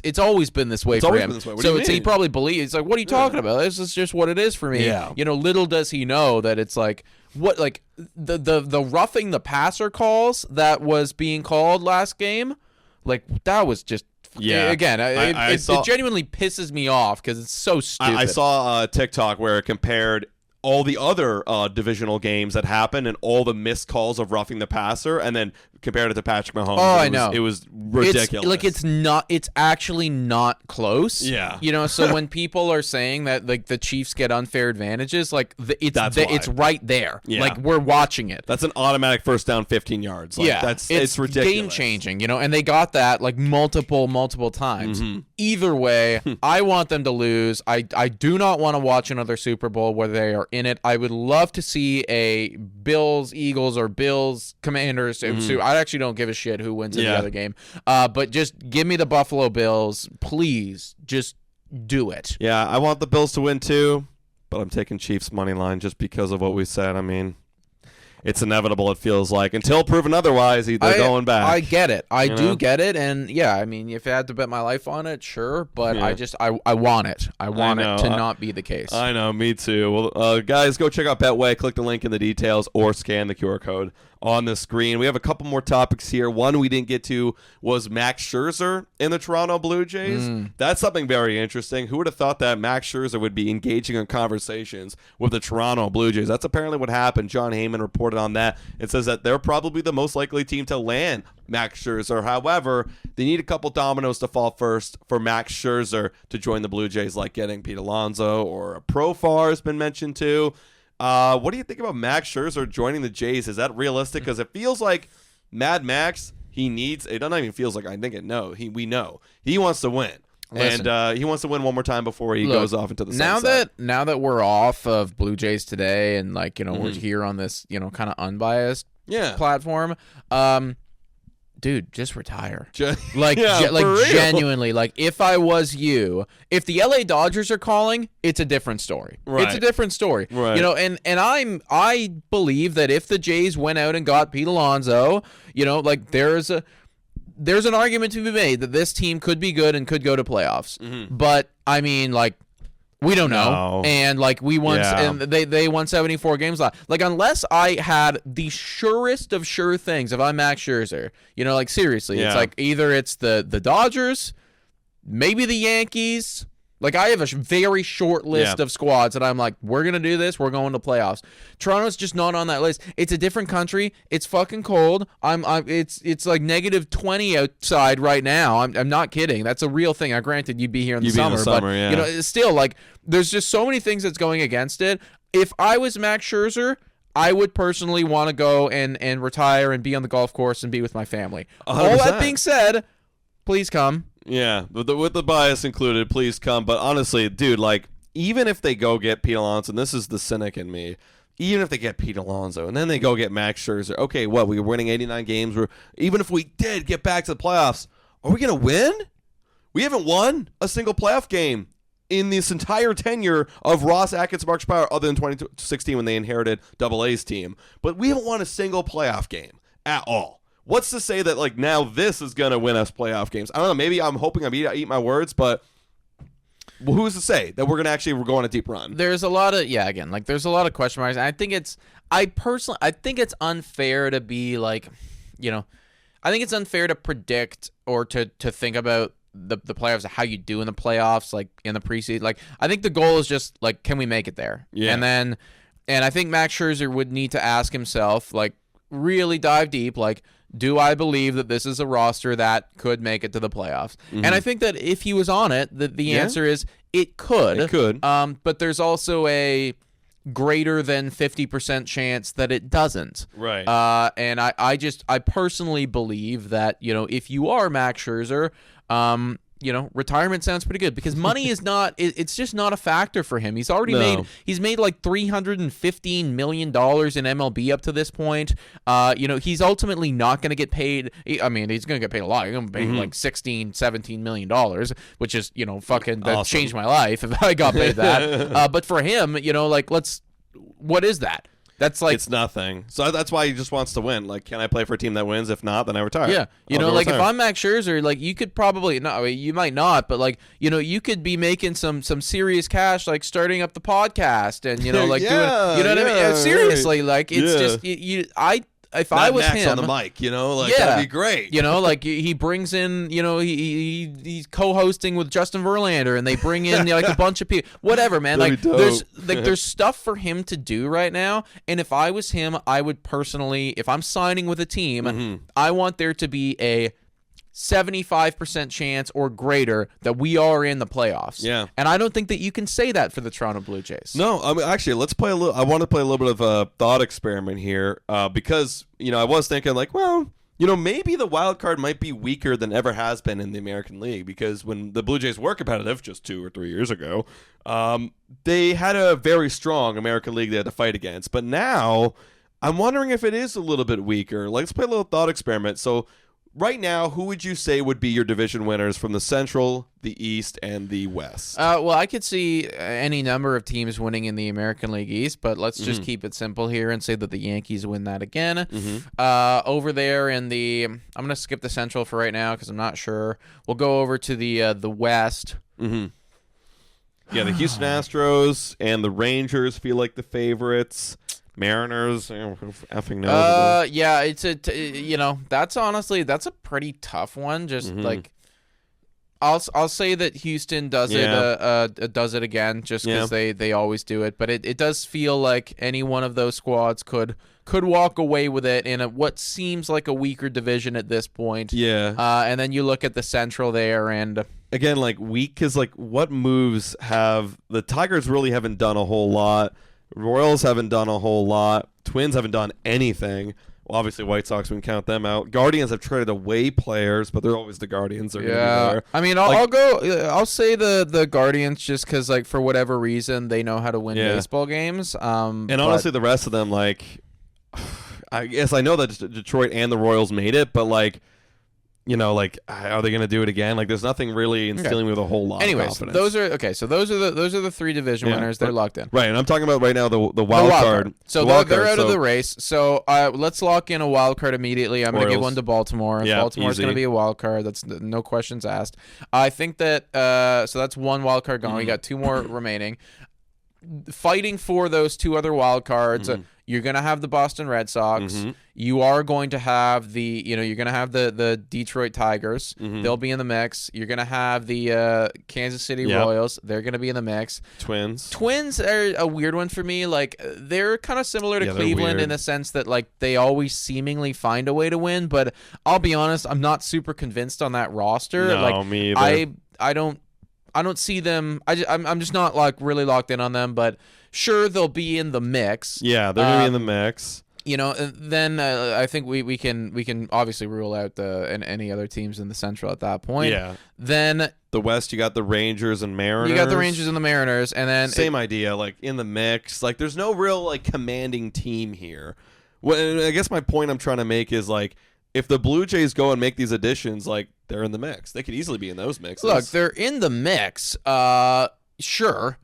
Speaker 2: it's always been this way for him. So he probably believes. It's like, what are you talking about? This is just what it is for me.
Speaker 1: Yeah.
Speaker 2: You know, little does he know that it's like the roughing the passer calls that was being called last game, like, that was just again, it genuinely pisses me off because it's so stupid.
Speaker 1: I saw a TikTok where it compared all the other divisional games that happened and all the missed calls of roughing the passer, and then compared it to Patrick Mahomes.
Speaker 2: I know.
Speaker 1: It was ridiculous.
Speaker 2: It's actually not close.
Speaker 1: Yeah.
Speaker 2: You know, so when people are saying that, like, the Chiefs get unfair advantages, like, it's right there.
Speaker 1: Yeah.
Speaker 2: Like, we're watching it.
Speaker 1: That's an automatic first down 15 yards. Like, it's ridiculous.
Speaker 2: Game-changing, you know, and they got that, like, multiple times.
Speaker 1: Mm-hmm.
Speaker 2: Either way, I want them to lose. I do not want to watch another Super Bowl where they are in it. I would love to see a Bills-Eagles or Bills-Commanders. I actually don't give a shit who wins in the other game. But just give me the Buffalo Bills. Please, just do it.
Speaker 1: Yeah, I want the Bills to win too, but I'm taking Chiefs money line just because of what we said. I mean, it's inevitable, it feels like. Until proven otherwise, they're going back.
Speaker 2: I get it. I do get it. And, yeah, I mean, if I had to bet my life on it, sure. But I want it. I want it to not be the case.
Speaker 1: I know. Me too. Well, guys, go check out Betway. Click the link in the details or scan the QR code on the screen. We have a couple more topics here. One we didn't get to was Max Scherzer in the Toronto Blue Jays. That's something very interesting. Who would have thought that Max Scherzer would be engaging in conversations with the Toronto Blue Jays? That's apparently what happened. John Heyman reported on that. It says that they're probably the most likely team to land Max Scherzer. However, they need a couple dominoes to fall first for Max Scherzer to join the Blue Jays, like getting Pete Alonso or a Profar has been mentioned too. What do you think about Max Scherzer joining the Jays? Is that realistic? Because it feels like Mad Max, it doesn't even feels like, I think we know. He wants to win. Listen, and he wants to win one more time before he goes off into the sunset.
Speaker 2: Now that we're off of Blue Jays today and, like, you know, we're here on this, you know, kind of unbiased platform, dude, just retire. Genuinely, like, if I was you, if the LA Dodgers are calling, it's a different story.
Speaker 1: Right.
Speaker 2: It's a different story.
Speaker 1: Right.
Speaker 2: You know, and I believe that if the Jays went out and got Pete Alonso, you know, like, there's an argument to be made that this team could be good and could go to playoffs. But I mean, like, we don't know.
Speaker 1: No.
Speaker 2: And, like, we won, and they won 74 games last. Like, unless I had the surest of sure things, if I'm Max Scherzer, you know, like, seriously, it's like either it's the Dodgers, maybe the Yankees. Like, I have a very short list of squads that I'm like, we're going to do this. We're going to playoffs. Toronto's just not on that list. It's a different country. It's fucking cold. It's like -20 outside right now. I'm not kidding. That's a real thing. Granted, you'd be here in the summer, you know, it's still, like, there's just so many things that's going against it. If I was Max Scherzer, I would personally want to go and retire and be on the golf course and be with my family.
Speaker 1: 100%.
Speaker 2: All that being said, please come.
Speaker 1: Yeah, with the bias included, please come. But honestly, dude, like, even if they go get Pete Alonso, and this is the cynic in me, even if they get Pete Alonso and then they go get Max Scherzer, okay, we were winning 89 games. Even if we did get back to the playoffs, are we going to win? We haven't won a single playoff game in this entire tenure of Ross Atkins, Mark Spire, other than 2016 when they inherited Double-A's team. But we haven't won a single playoff game at all. What's to say that, like, now this is going to win us playoff games? I don't know. Maybe I'm hoping I eat my words, but Well, who's to say that we're go on a deep run?
Speaker 2: There's a lot of there's a lot of question marks. And I think it's unfair to be like, I think it's unfair to predict or to think about the playoffs, how you do in the playoffs, like in the preseason. Like, I think the goal is just like, can we make it there?
Speaker 1: Yeah.
Speaker 2: And I think Max Scherzer would need to ask himself, like, really dive deep, like, do I believe that this is a roster that could make it to the playoffs? Mm-hmm. And I think that if he was on it, the answer is it could.
Speaker 1: It could.
Speaker 2: But there's also a greater than 50% chance that it doesn't.
Speaker 1: Right.
Speaker 2: And I personally believe that, if you are Max Scherzer, retirement sounds pretty good because money is not, it's just not a factor for him. He's already made like $315 million in MLB up to this point. He's ultimately not going to get paid. I mean, he's going to get paid a lot. He's going to get paid like $16-17 million, which is, fucking, that
Speaker 1: awesome.
Speaker 2: changed my life if I got paid that. But for him, what is that? That's like,
Speaker 1: it's nothing. So that's why he just wants to win. Like, can I play for a team that wins? If not, then I retire.
Speaker 2: Yeah. If I'm Max Scherzer, like, you could probably you might not, but like, you could be making some serious cash, like starting up the podcast and, doing, what I mean? Seriously, like, it's just, if
Speaker 1: not
Speaker 2: I was
Speaker 1: Max
Speaker 2: him
Speaker 1: on the mic, that'd be great.
Speaker 2: He brings in, he's co-hosting with Justin Verlander, and they bring in like a bunch of people. Whatever, man. Like, there's stuff for him to do right now. And if I was him, I would personally, if I'm signing with a team, I want there to be a 75% chance or greater that we are in the playoffs.
Speaker 1: Yeah.
Speaker 2: And I don't think that you can say that for the Toronto Blue Jays.
Speaker 1: No, I mean, actually, let's play I want to play a little bit of a thought experiment here because, I was thinking like, well, maybe the wild card might be weaker than ever has been in the American League because when the Blue Jays were competitive just 2 or 3 years ago, they had a very strong American League they had to fight against. But now I'm wondering if it is a little bit weaker. Like, let's play a little thought experiment. So right now, who would you say would be your division winners from the Central, the East, and the West?
Speaker 2: Well, I could see any number of teams winning in the American League East, but let's just keep it simple here and say that the Yankees win that again. Over there in I'm going to skip the Central for right now because I'm not sure. We'll go over to the West.
Speaker 1: Yeah, the Houston Astros and the Rangers feel like the favorites. Mariners, effing knows.
Speaker 2: Yeah, it's that's a pretty tough one. Just like, I'll say that Houston does it again, just because they always do it. But it does feel like any one of those squads could walk away with it in what seems like a weaker division at this point.
Speaker 1: Yeah.
Speaker 2: And then you look at the Central there, and
Speaker 1: again, like, weak because like, what moves have the Tigers really haven't done a whole lot. Royals haven't done a whole lot. Twins haven't done anything. Well, obviously, White Sox, we can count them out. Guardians have traded away players, but they're always the Guardians. They're gonna be there.
Speaker 2: I mean, I'll say the Guardians just because, like, for whatever reason, they know how to win baseball games.
Speaker 1: And honestly, the rest of them, like, I guess I know that Detroit and the Royals made it, but like, are they going to do it again? Like, there's nothing really instilling me with a whole lot of confidence.
Speaker 2: those are the 3 division winners. They're locked in.
Speaker 1: Right, and I'm talking about right now the wild card.
Speaker 2: So they're out of the race. So let's lock in a wild card immediately. I'm going to give one to Baltimore.
Speaker 1: Yeah,
Speaker 2: Baltimore's going to be a wild card. That's no questions asked. I think that so that's one wild card gone. We got 2 more remaining. Fighting for those 2 other wild cards. You're going to have the Boston Red Sox. You are going to have you're going to have the Detroit Tigers. They'll be in the mix. You're going to have the Kansas City Royals. They're going to be in the mix. Twins are a weird one for me. Like, they're kind of similar to Cleveland in the sense that, like, they always seemingly find a way to win. But I'll be honest, I'm not super convinced on that roster.
Speaker 1: No,
Speaker 2: like,
Speaker 1: me either.
Speaker 2: I don't see them. I'm just not, like, really locked in on them, but sure, they'll be in the mix.
Speaker 1: Yeah, they're gonna be in the mix.
Speaker 2: Then I think we can obviously rule out any other teams in the Central at that point. Yeah. Then
Speaker 1: the West, you got the Rangers and Mariners.
Speaker 2: You got the Rangers and the Mariners, and then
Speaker 1: same idea, like, in the mix. Like, there's no real, like, commanding team here. Well, I guess my point I'm trying to make is, like, if the Blue Jays go and make these additions, like, they're in the mix. They could easily be in those mixes.
Speaker 2: Look, they're in the mix. Sure.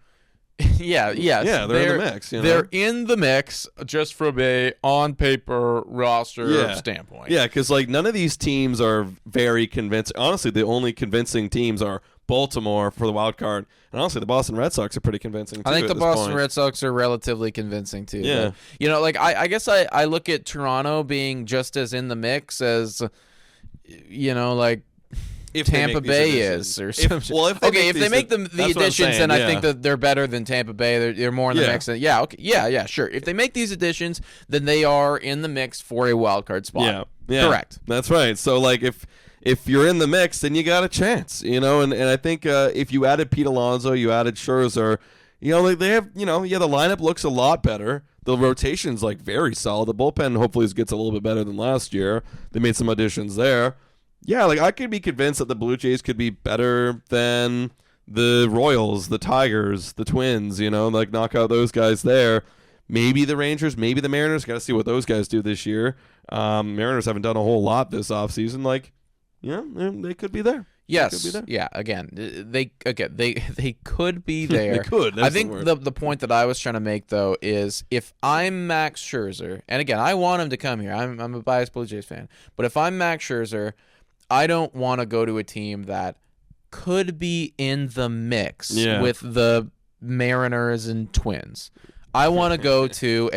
Speaker 2: Yeah,
Speaker 1: they're in the mix.
Speaker 2: They're in the mix just from a on-paper roster standpoint.
Speaker 1: Yeah, because, like, none of these teams are very convincing. Honestly, the only convincing teams are Baltimore for the wild card. And honestly, the Boston Red Sox are pretty convincing, too.
Speaker 2: I think
Speaker 1: at
Speaker 2: the
Speaker 1: this
Speaker 2: Boston
Speaker 1: point.
Speaker 2: Red Sox are relatively convincing, too.
Speaker 1: Yeah.
Speaker 2: But, like, I guess I look at Toronto being just as in the mix as, like,
Speaker 1: If they
Speaker 2: Tampa
Speaker 1: make these
Speaker 2: Bay
Speaker 1: additions.
Speaker 2: is, or something.
Speaker 1: If
Speaker 2: they make the
Speaker 1: that's what I'm
Speaker 2: additions,
Speaker 1: saying,
Speaker 2: then I
Speaker 1: yeah.
Speaker 2: think that they're better than Tampa Bay. They're more in the mix. Yeah, sure. If they make these additions, then they are in the mix for a wild card spot.
Speaker 1: Yeah.
Speaker 2: Correct.
Speaker 1: That's right. So, like, if you're in the mix, then you got a chance, and I think if you added Pete Alonso, you added Scherzer, they have, the lineup looks a lot better. The rotation's, like, very solid. The bullpen hopefully gets a little bit better than last year. They made some additions there. Yeah, like, I could be convinced that the Blue Jays could be better than the Royals, the Tigers, the Twins, like, knock out those guys there. Maybe the Rangers, maybe the Mariners. Got to see what those guys do this year. Mariners haven't done a whole lot this offseason. Like, they could be there.
Speaker 2: Yes. Yeah. Again, they could be there.
Speaker 1: They could.
Speaker 2: I think the point that I was trying to make, though, is if I'm Max Scherzer, and again, I want him to come here. I'm a biased Blue Jays fan, but if I'm Max Scherzer, I don't want to go to a team that could be in the mix with the Mariners and Twins. I want to go to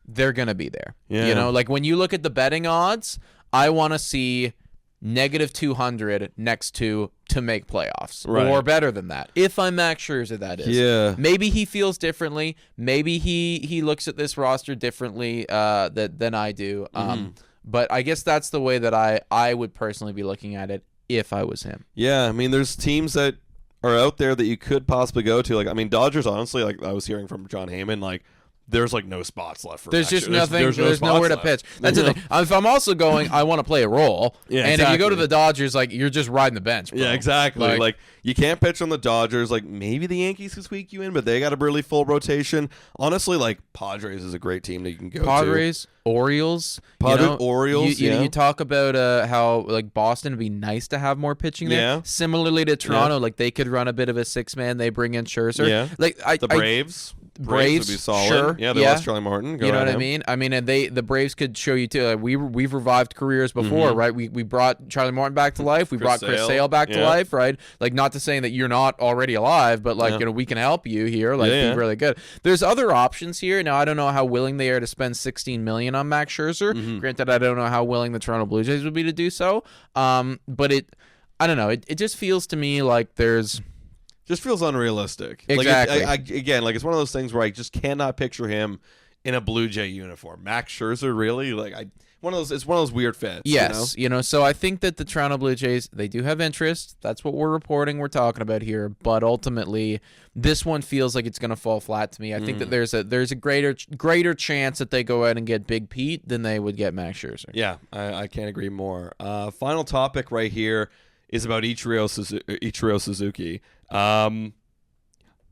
Speaker 2: they're going to be there.
Speaker 1: Yeah.
Speaker 2: Like when you look at the betting odds, I want to see -200 next to make playoffs, or better than that. If I'm Max Scherzer, that is.
Speaker 1: Yeah.
Speaker 2: Maybe he feels differently. Maybe he looks at this roster differently than I do. But I guess that's the way that I would personally be looking at it if I was him.
Speaker 1: Yeah, I mean, there's teams that are out there that you could possibly go to. Like, I mean, Dodgers, honestly, like I was hearing from John Heyman, like, there's like no spots left for
Speaker 2: There's just nothing.
Speaker 1: There's
Speaker 2: nowhere to pitch. That's the thing. If I'm also going, I want to play a role.
Speaker 1: Yeah,
Speaker 2: and if you go to the Dodgers, like you're just riding the bench, bro.
Speaker 1: Yeah, exactly. Like you can't pitch on the Dodgers. Like maybe the Yankees could squeak you in, but they got a really full rotation. Honestly, like Padres is a great team that you can go to.
Speaker 2: Orioles.
Speaker 1: Orioles.
Speaker 2: You talk about how like Boston would be nice to have more pitching there.
Speaker 1: Yeah.
Speaker 2: Similarly to Toronto, like they could run a bit of a 6-man. They bring in Scherzer.
Speaker 1: Yeah.
Speaker 2: Like
Speaker 1: the Braves.
Speaker 2: Braves
Speaker 1: would be solid.
Speaker 2: Sure.
Speaker 1: Yeah, they lost Charlie Martin.
Speaker 2: You know what I mean? I mean, and the Braves could show you too. Like, we've revived careers before, right? We brought Charlie Martin back to life. We brought Chris Sale back to life, right? Like, not to say that you're not already alive, but like we can help you here. Like, be really good. There's other options here. Now, I don't know how willing they are to spend $16 million on Max Scherzer. Granted, I don't know how willing the Toronto Blue Jays would be to do so. But I don't know. It just feels to me like there's.
Speaker 1: Just feels unrealistic.
Speaker 2: Exactly.
Speaker 1: Like again, like it's one of those things where I just cannot picture him in a Blue Jay uniform. Max Scherzer, really? Like it's one of those weird fits.
Speaker 2: Yes, so I think that the Toronto Blue Jays, they do have interest. That's what we're talking about here. But ultimately, this one feels like it's going to fall flat to me. I think that there's a greater chance that they go out and get Big Pete than they would get Max Scherzer.
Speaker 1: Yeah, I can't agree more. Final topic right here is about Ichiro Suzuki.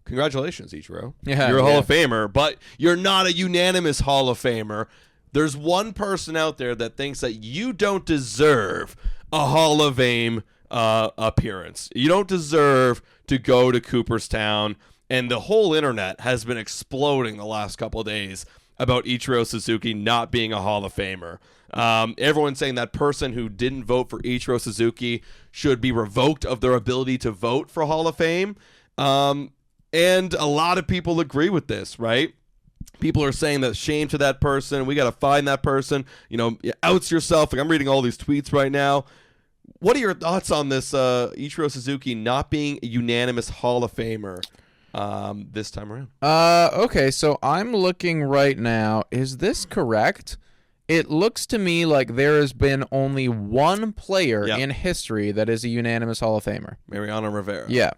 Speaker 1: Congratulations, Ichiro.
Speaker 2: Yeah,
Speaker 1: you're a Hall of Famer, but you're not a unanimous Hall of Famer. There's one person out there that thinks that you don't deserve a Hall of Fame appearance. You don't deserve to go to Cooperstown, and the whole internet has been exploding the last couple of days about Ichiro Suzuki not being a Hall of Famer. Everyone's saying that person who didn't vote for Ichiro Suzuki should be revoked of their ability to vote for Hall of Fame. And a lot of people agree with this, right? People are saying that shame to that person. We got to find that person. Outs yourself. Like I'm reading all these tweets right now. What are your thoughts on this Ichiro Suzuki not being a unanimous Hall of Famer this time around?
Speaker 2: Okay, so I'm looking right now. Is this correct? It looks to me like there has been only one player in history that is a unanimous Hall of Famer.
Speaker 1: Mariano Rivera.
Speaker 2: Yeah.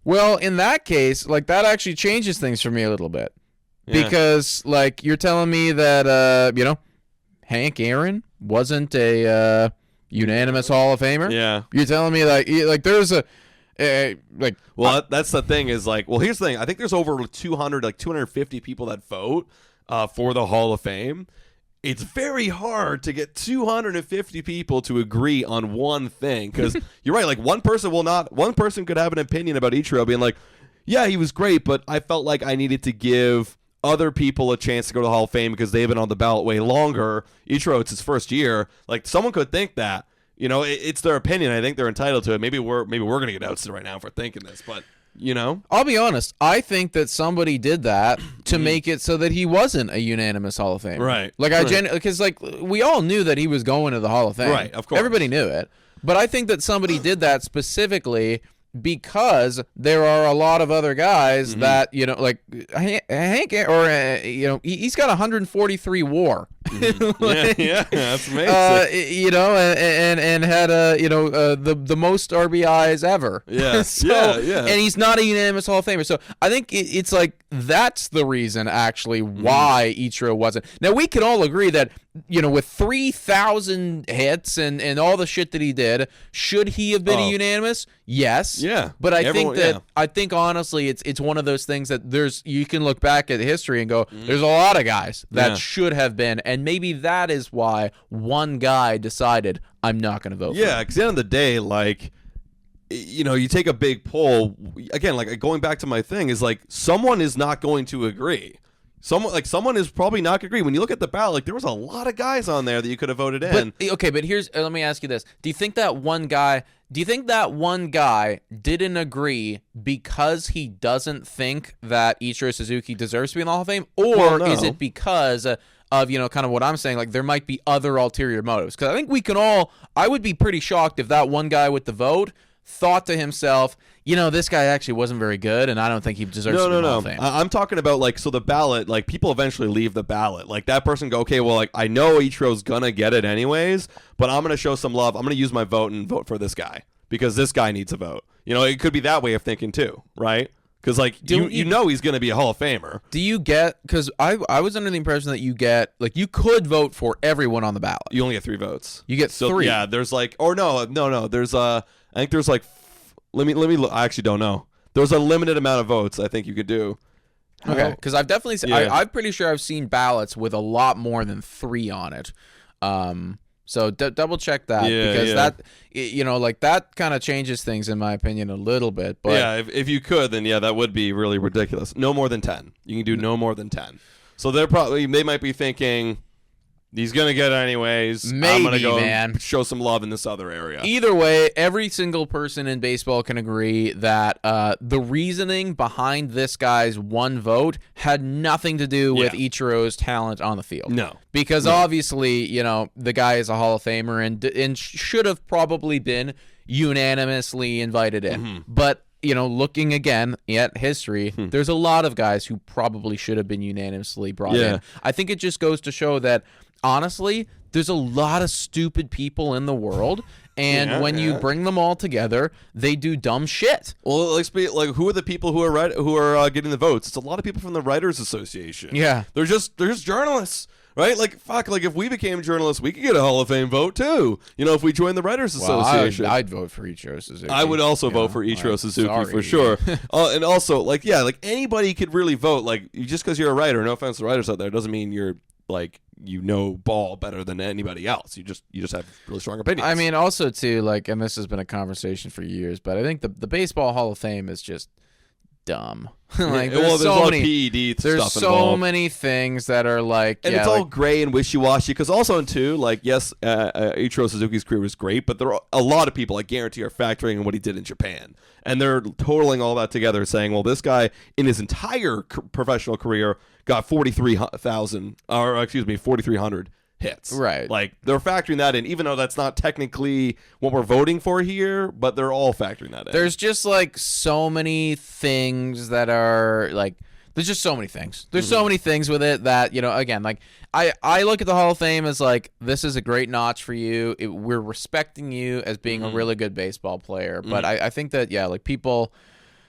Speaker 2: Well, in that case, like that actually changes things for me a little bit. Yeah. Because like you're telling me that Hank Aaron wasn't a unanimous Hall of Famer?
Speaker 1: Yeah.
Speaker 2: You're telling me like there's
Speaker 1: that's the thing is like, well, here's the thing. I think there's over 250 people that vote for the Hall of Fame. It's very hard to get 250 people to agree on one thing because you're right. Like one person could have an opinion about Ichiro being like, yeah, he was great, but I felt like I needed to give other people a chance to go to the Hall of Fame because they've been on the ballot way longer. Ichiro, it's his first year. Like someone could think that, You know, it's their opinion. I think they're entitled to it. Maybe we're going to get ousted right now for thinking this, but you know,
Speaker 2: I'll be honest. I think that somebody did that to make it so that he wasn't a unanimous Hall of Famer.
Speaker 1: Right.
Speaker 2: Like because like we all knew that he was going to the Hall of Fame.
Speaker 1: Right. Of course.
Speaker 2: Everybody knew it. But I think that somebody did that specifically because there are a lot of other guys that, you know, like Hank, or, you know, he's got 143 WAR.
Speaker 1: Like, yeah, that's amazing.
Speaker 2: You know, and had you know, the most RBIs ever.
Speaker 1: Yeah,
Speaker 2: so,
Speaker 1: yeah.
Speaker 2: And he's not a unanimous Hall of Famer. So I think it's like that's the reason actually why Ichiro wasn't. Now we can all agree that, you know, with 3,000 hits and all the shit that he did, should he have been a unanimous? Yes.
Speaker 1: Yeah.
Speaker 2: But I think honestly, it's one of those things that you can look back at history and go, there's a lot of guys that should have been, and maybe that is why one guy decided I'm not going to vote.
Speaker 1: Yeah, because at the end of the day, like, you know, you take a big poll again. Like going back to my thing is like someone is not going to agree. Someone is probably not going to agree. When you look at the ballot, like there was a lot of guys on there that you could have voted in.
Speaker 2: But here's let me ask you this: Do you think that one guy didn't agree because he doesn't think that Ichiro Suzuki deserves to be in the Hall of Fame, or is it because of, you know, kind of what I'm saying, like there might be other ulterior motives? Because I think I would be pretty shocked if that one guy with the vote thought to himself, you know, this guy actually wasn't very good, and I don't think he deserves to be in the Hall of Fame.
Speaker 1: I'm talking about, like, so the ballot, like, people eventually leave the ballot. Like, that person go, okay, well, like, I know Ichiro's gonna get it anyways, but I'm gonna show some love. I'm gonna use my vote and vote for this guy because this guy needs a vote. You know, it could be that way of thinking too, right? Because, like, you know he's going to be a Hall of Famer.
Speaker 2: Do you get – because I was under the impression that you get – like, you could vote for everyone on the ballot.
Speaker 1: You only get 3 votes.
Speaker 2: You get 3.
Speaker 1: Yeah, there's, like – or no. There's, I think there's, like – let me look. I actually don't know. There's a limited amount of votes I think you could do.
Speaker 2: Okay, because I've definitely – I'm pretty sure I've seen ballots with a lot more than 3 on it. So double check that because that, you know, like that kind of changes things in my opinion a little bit. But
Speaker 1: yeah, if you could, then yeah, that would be really ridiculous. No more than 10. You can do no more than 10. So they might be thinking he's gonna get it anyways.
Speaker 2: Maybe,
Speaker 1: I'm gonna go
Speaker 2: man.
Speaker 1: Show some love in this other area.
Speaker 2: Either way, every single person in baseball can agree that the reasoning behind this guy's one vote had nothing to do with Ichiro's talent on the field.
Speaker 1: No.
Speaker 2: Because obviously, you know, the guy is a Hall of Famer and should have probably been unanimously invited in. But, you know, looking again at history, there's a lot of guys who probably should have been unanimously brought in. I think it just goes to show that, honestly, there's a lot of stupid people in the world, and when you bring them all together, they do dumb shit.
Speaker 1: Well, let's be like, who are the people who are getting the votes? It's a lot of people from the Writers Association.
Speaker 2: Yeah,
Speaker 1: they're just journalists. Right? Like, fuck, like, if we became journalists, we could get a Hall of Fame vote, too. You know, if we joined the Writers Association.
Speaker 2: I'd vote for Ichiro Suzuki.
Speaker 1: I would also vote for Ichiro Suzuki, for sure. And also, like, yeah, like, anybody could really vote. Like, just because you're a writer, no offense to writers out there, doesn't mean you're, like, you know ball better than anybody else. You just have really strong opinions.
Speaker 2: I mean, also, too, like, and this has been a conversation for years, but I think the Baseball Hall of Fame is just dumb. Like,
Speaker 1: there's so many PED stuff
Speaker 2: there's so
Speaker 1: involved.
Speaker 2: Many things that are like,
Speaker 1: and it's all gray and wishy-washy. Because also, too, like, yes, Ichiro Suzuki's career was great, but there are a lot of people, I guarantee, are factoring in what he did in Japan, and they're totaling all that together, saying, well, this guy in his entire professional career got 4,300 hits.
Speaker 2: Right.
Speaker 1: Like, they're factoring that in, even though that's not technically what we're voting for here, but they're all factoring that in.
Speaker 2: There's just, like, so many things that are, like, there's just so many things. There's so many things with it that, you know, again, like, I look at the Hall of Fame as, like, this is a great notch for you. We're respecting you as being a really good baseball player. But I think that, yeah, like, people...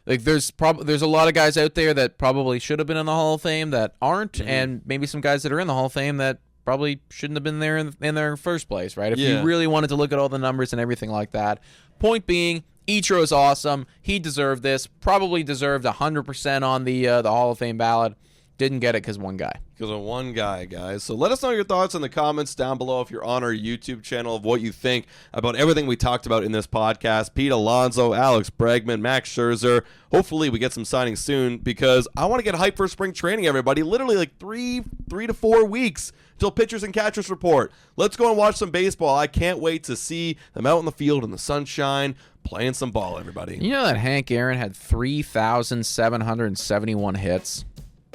Speaker 2: Like, there's a lot of guys out there that probably should have been in the Hall of Fame that aren't, and maybe some guys that are in the Hall of Fame that probably shouldn't have been there in their first place, right? If you really wanted to look at all the numbers and everything like that. Point being, Ichiro's awesome. He deserved this. Probably deserved 100% on the Hall of Fame ballot. Didn't get it because one guy.
Speaker 1: Because of one guy, guys. So let us know your thoughts in the comments down below if you're on our YouTube channel of what you think about everything we talked about in this podcast. Pete Alonso, Alex Bregman, Max Scherzer. Hopefully we get some signings soon because I want to get hyped for spring training, everybody. Literally like three 3 to 4 weeks till pitchers and catchers report. Let's go and watch some baseball. I can't wait to see them out in the field in the sunshine playing some ball, everybody.
Speaker 2: You know that Hank Aaron had 3,771 hits?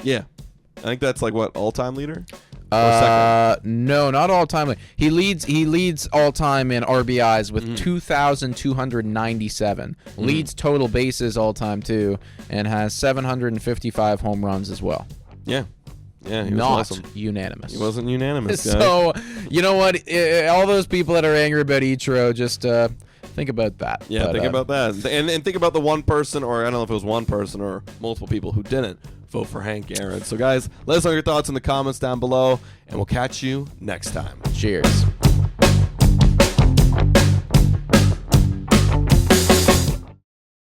Speaker 1: Yeah. I think that's like what, all-time leader? Or
Speaker 2: no, not all time. He leads all time in RBIs with 2,297. Leads total bases all time too, and has 755 home runs as well.
Speaker 1: Yeah. Yeah, he was
Speaker 2: Not
Speaker 1: awesome.
Speaker 2: unanimous.
Speaker 1: He wasn't unanimous, guys.
Speaker 2: So, you know what? All those people that are angry about Ichiro, just think about that.
Speaker 1: Yeah,
Speaker 2: But,
Speaker 1: think about that. And think about the one person, or I don't know if it was one person or multiple people who didn't vote for Hank Aaron. So, guys, let us know your thoughts in the comments down below, and we'll catch you next time.
Speaker 2: Cheers.